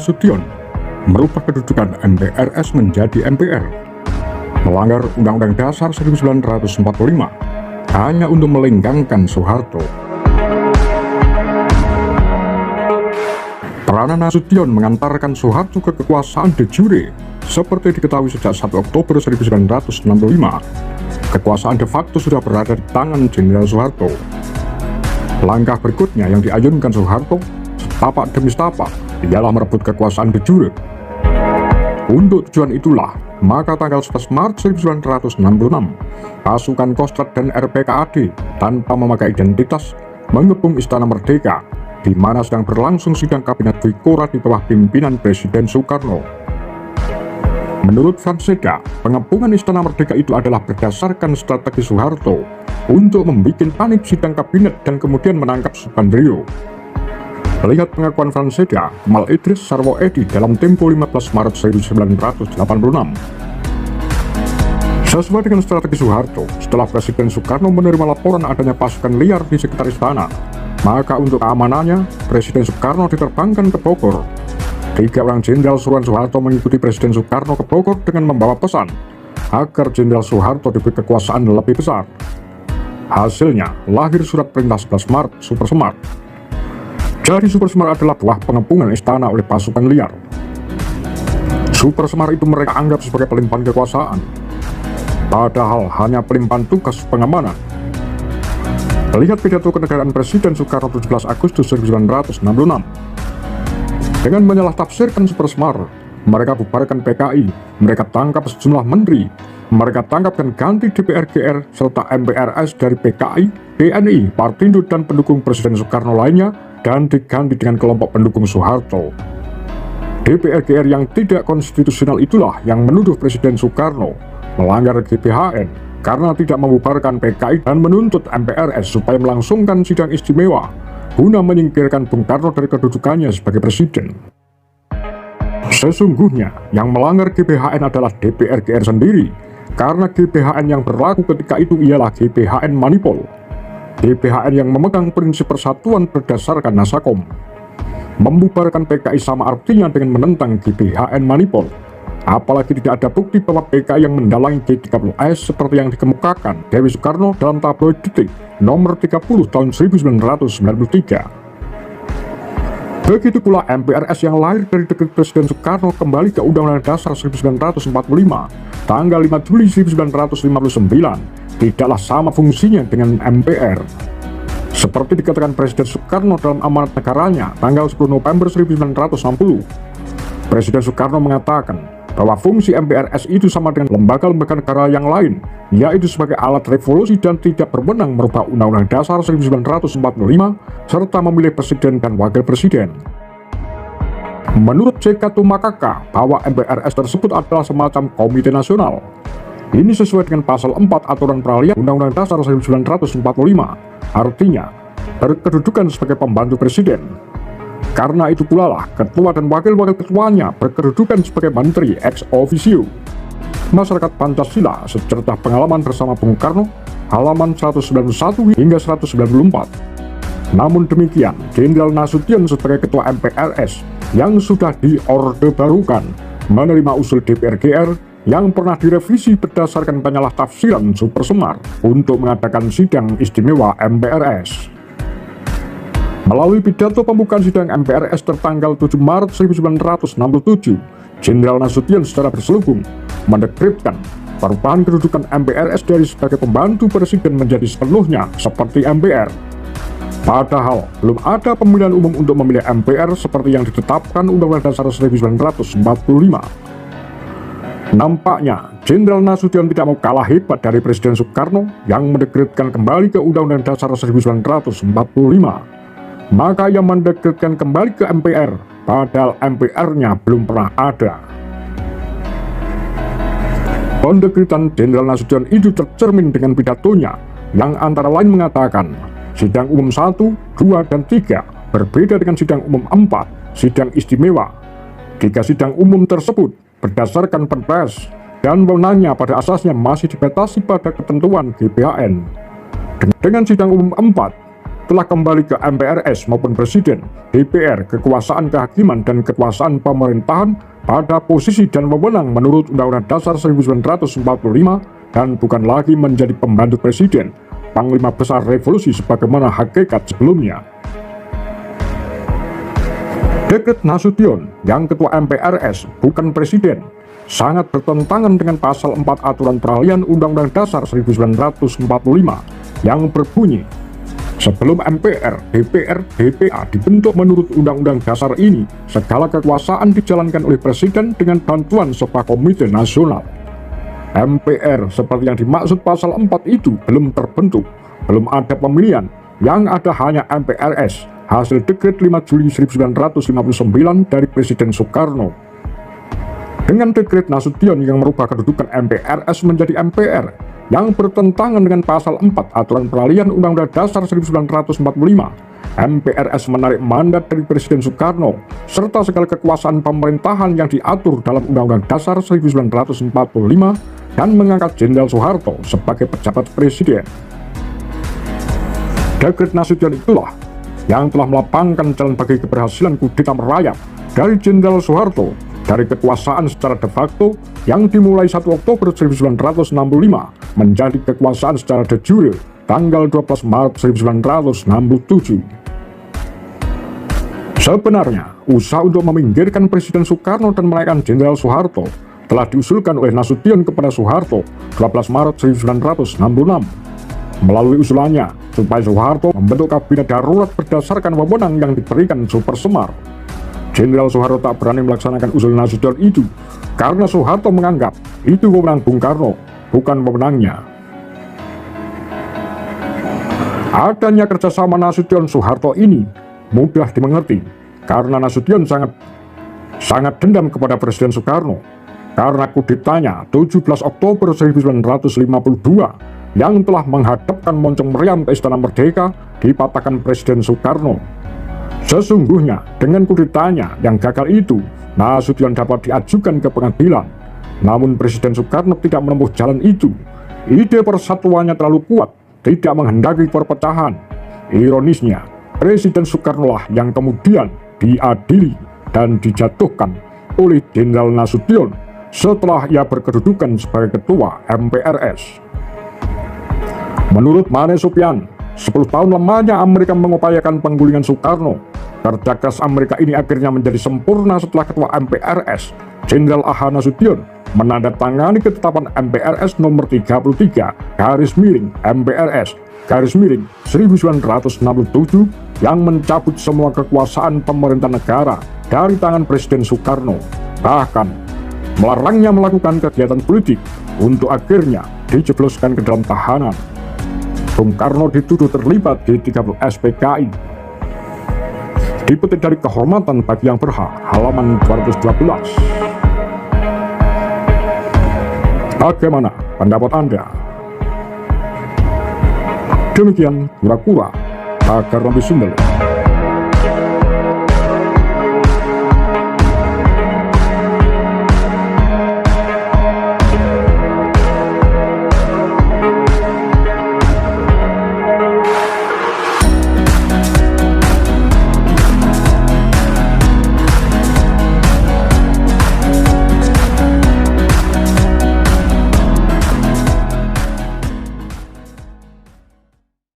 Nasution merubah kedudukan MPRS menjadi MPR, melanggar Undang-Undang Dasar 1945 hanya untuk melenggangkan Soeharto. Peranan Nasution mengantarkan Soeharto ke kekuasaan de jure seperti diketahui sejak 1 Oktober 1965. Kekuasaan de facto sudah berada di tangan Jenderal Soeharto. Langkah berikutnya yang diayunkan Soeharto setapak demi setapak ialah merebut kekuasaan de jure. Untuk tujuan itulah, maka tanggal 11 Maret 1966, pasukan Kostrad dan RPKAD tanpa memakai identitas mengepung Istana Merdeka, di mana sedang berlangsung sidang kabinet Vikora di bawah pimpinan Presiden Soekarno. Menurut Franseda, pengepungan Istana Merdeka itu adalah berdasarkan strategi Soeharto untuk membuat panik sidang kabinet dan kemudian menangkap Subandrio. Lihat pengakuan Franseda, Kemal Idris Sarwo Edi dalam Tempo 15 Maret 1986. Sesuai dengan strategi Soeharto, setelah Presiden Soekarno menerima laporan adanya pasukan liar di sekitar istana, maka untuk keamanannya, Presiden Soekarno diterbangkan ke Bogor. 3 orang jenderal suruhan Soeharto mengikuti Presiden Soekarno ke Bogor dengan membawa pesan agar Jenderal Soeharto diberi kekuasaan lebih besar. Hasilnya, lahir surat perintah 11 Maret Super Semar. Jadi Super Semar adalah buah pengepungan istana oleh pasukan liar. Super Semar itu mereka anggap sebagai pelimpahan kekuasaan, padahal hanya pelimpahan tugas pengamanan. Lihat pidato kenegaraan Presiden Soekarno 17 Agustus 1966. Dengan menyalah tafsirkan Super Semar, mereka bubarkan PKI, mereka tangkap sejumlah menteri, mereka tangkap dan ganti DPR GR serta MPRS dari PKI, TNI, Partindo dan pendukung Presiden Soekarno lainnya, dan diganti dengan kelompok pendukung Soeharto. DPR GR yang tidak konstitusional itulah yang menuduh Presiden Soekarno melanggar GBHN karena tidak membubarkan PKI dan menuntut MPRS supaya melangsungkan sidang istimewa guna menyingkirkan Bung Karno dari kedudukannya sebagai presiden. Sesungguhnya yang melanggar GBHN adalah DPR GR sendiri, karena GBHN yang berlaku ketika itu ialah GBHN Manipol. GBHN yang memegang prinsip persatuan berdasarkan Nasakom. Membubarkan PKI sama artinya dengan menentang GBHN Manipol. Apalagi tidak ada bukti bahwa PKI yang mendalangi G30S seperti yang dikemukakan Dewi Soekarno dalam tabloid Detik nomor 30 tahun 1993. Begitu pula MPRS yang lahir dari dekret Presiden Soekarno kembali ke Undang-Undang Dasar 1945 tanggal 5 Juli 1959 tidaklah sama fungsinya dengan MPR. Seperti dikatakan Presiden Soekarno dalam amanat negaranya tanggal 10 November 1960, Presiden Soekarno mengatakan bahwa fungsi MPRS itu sama dengan lembaga-lembaga negara yang lain, yaitu sebagai alat revolusi dan tidak berwenang merubah Undang-Undang Dasar 1945 serta memilih presiden dan wakil presiden. Menurut C.K. Tumakaka bahwa MPRS tersebut adalah semacam komite nasional. Ini sesuai dengan pasal 4 aturan peralihan Undang-Undang Dasar 1945, artinya berkedudukan sebagai pembantu presiden. Karena itu pula lah ketua dan wakil-wakil ketuanya berkedudukan sebagai menteri ex officio. Masyarakat Pancasila secercah pengalaman bersama Bung Karno, halaman 191 hingga 194. Namun demikian, Jenderal Nasution sebagai ketua MPRS yang sudah diorde barukan menerima usul DPR GR yang pernah direvisi berdasarkan penyalah tafsiran Super Semar untuk mengadakan sidang istimewa MPRS. Melalui pidato pembukaan sidang MPRS tertanggal 7 Maret 1967, Jenderal Nasution secara berselubung mendekripkan perubahan kedudukan MPRS dari sebagai pembantu presiden menjadi sepenuhnya seperti MPR. Padahal belum ada pemilihan umum untuk memilih MPR seperti yang ditetapkan Undang-Undang Dasar 1945. Nampaknya Jenderal Nasution tidak mau kalah hebat dari Presiden Soekarno yang mendekretkan kembali ke Undang-Undang Dasar 1945. Maka ia mendekretkan kembali ke MPR, padahal MPR-nya belum pernah ada. Pendekretan Jenderal Nasution itu tercermin dengan pidatonya, yang antara lain mengatakan, sidang umum 1, 2, dan 3 berbeda dengan sidang umum 4, sidang istimewa. 3 sidang umum tersebut berdasarkan Perpres, dan wewenangnya pada asasnya masih dibatasi pada ketentuan GBHN. Dengan sidang umum 4, telah kembali ke MPRS maupun Presiden, DPR, kekuasaan kehakiman dan kekuasaan pemerintahan pada posisi dan wewenang menurut Undang-Undang Dasar 1945 dan bukan lagi menjadi pembantu Presiden, Panglima Besar Revolusi sebagaimana hakikat sebelumnya. Dekret Nasution yang Ketua MPRS bukan Presiden sangat bertentangan dengan pasal 4 Aturan Peralihan Undang-Undang Dasar 1945 yang berbunyi, sebelum MPR, DPR, DPA dibentuk menurut Undang-Undang Dasar ini, segala kekuasaan dijalankan oleh Presiden dengan bantuan sebuah komite nasional. MPR seperti yang dimaksud pasal 4 itu belum terbentuk, belum ada pemilihan, yang ada hanya MPRS, hasil Dekret 5 Juli 1959 dari Presiden Soekarno. Dengan Dekret Nasution yang merubah kedudukan MPRS menjadi MPR, yang bertentangan dengan pasal 4 Aturan Peralihan Undang-Undang Dasar 1945, MPRS menarik mandat dari Presiden Soekarno, serta segala kekuasaan pemerintahan yang diatur dalam Undang-Undang Dasar 1945 dan mengangkat Jenderal Soeharto sebagai pejabat Presiden. Dekret Nasution itulah yang telah melapangkan jalan bagi keberhasilan kudeta merayap dari Jenderal Soeharto dari kekuasaan secara de facto yang dimulai 1 Oktober 1965 menjadi kekuasaan secara de jure tanggal 12 Maret 1967. Sebenarnya, usaha untuk meminggirkan Presiden Soekarno dan menaikkan Jenderal Soeharto telah diusulkan oleh Nasution kepada Soeharto 12 Maret 1966. Melalui usulannya, supaya Soeharto membentuk kabinet darurat berdasarkan wewenang yang diberikan Super Semar. Jenderal Soeharto tak berani melaksanakan usul Nasution itu karena Soeharto menganggap itu wewenang Bung Karno, bukan wewenangnya. Adanya kerjasama Nasution Soeharto ini mudah dimengerti karena Nasution sangat dendam kepada Presiden Soekarno karena kudetanya 17 Oktober 1952 yang telah menghadapkan moncong meriam ke Istana Merdeka dipatahkan Presiden Soekarno. Sesungguhnya dengan kudetanya yang gagal itu, Nasution dapat diajukan ke pengadilan. Namun Presiden Soekarno tidak menempuh jalan itu. Ide persatuannya terlalu kuat, tidak menghendaki perpecahan. Ironisnya, Presiden Soekarno lah yang kemudian diadili dan dijatuhkan oleh Jenderal Nasution setelah ia berkedudukan sebagai Ketua MPRS. Menurut Mane Sopyan, 10 tahun lamanya Amerika mengupayakan penggulingan Soekarno. Kerja keras Amerika ini akhirnya menjadi sempurna setelah Ketua MPRS, Jenderal A.H. Nasution, menandatangani ketetapan MPRS nomor 33 MPRS 1967 yang mencabut semua kekuasaan pemerintah negara dari tangan Presiden Soekarno, bahkan melarangnya melakukan kegiatan politik untuk akhirnya dijebloskan ke dalam tahanan. Bung Karno dituduh terlibat di 30 SPKI. Dipetik dari Kehormatan Bagi Yang Berhak, halaman 212. Bagaimana pendapat Anda? Demikian kura-kura agar lebih sumber.